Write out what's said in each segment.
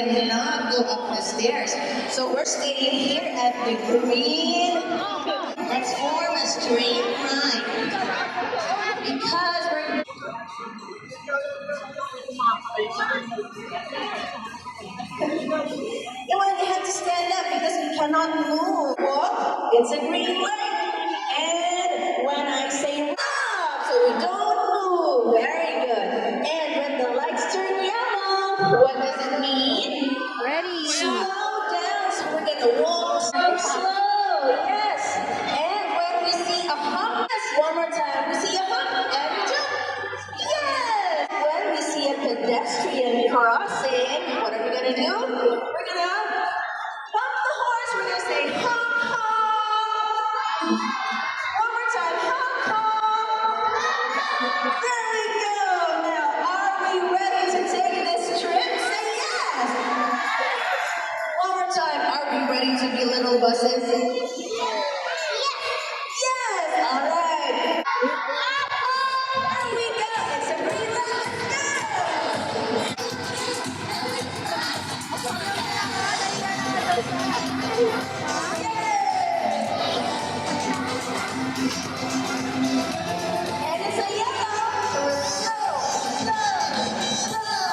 cannot go up the stairs. So we're staying here at the green. Let's form a straight line. Because we're... Yeah, well, you have to stand up because we cannot move. Walk, it's a green light. And when I say stop, so we don't move. Very good. And when the lights turn yellow, what does it mean? Ready. Slow down. So we're gonna walk slow. Yes. And when we see a hump, yes, one more time. We see a hump and we jump. Yes. When we see a pedestrian crossing, what are we gonna do? We're gonna bump the horse. We're gonna say honk honk. One more time, honk honk. There we go. Now, are we ready to take this trip? Say yes. One more time, are we ready to be little buses? Yes. All right. There we go. It's a green light. And it's a yellow. Slow, slow, slow.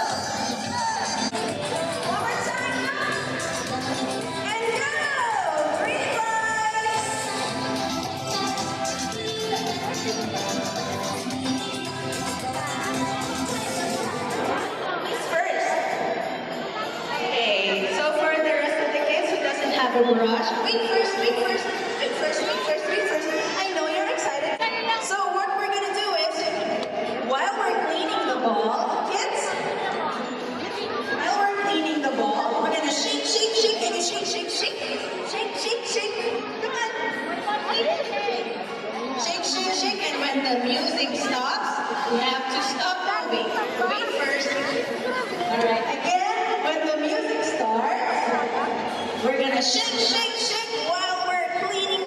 One more time. And go. Green lights. Who's first? Okay, so for the rest of the kids who doesn't have a brush, wait first, wait first, wait first, wait first, wait first. I know you're excited. So what we're gonna do is, while we're cleaning the ball, kids, while we're cleaning the ball, we're gonna shake, shake, shake, and shake, shake, shake, shake, shake, shake. Come on. Shake, shake, shake, and when the music stops, we have to stop moving. Wait first. All right, again, when the music starts, we're gonna shake, shake, shake while we're cleaning.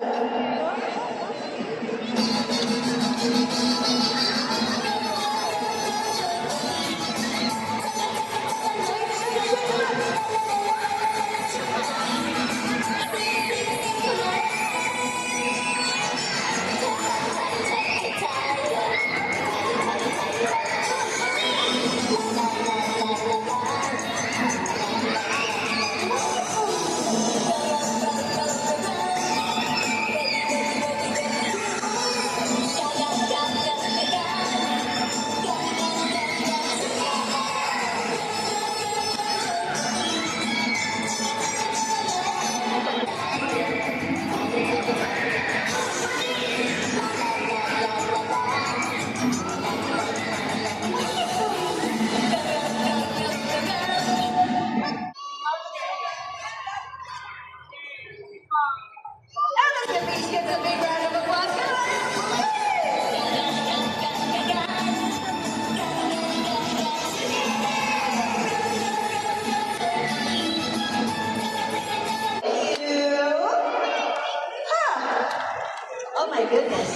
And let's give these kids a big round of applause. Come on. Huh. Oh my goodness.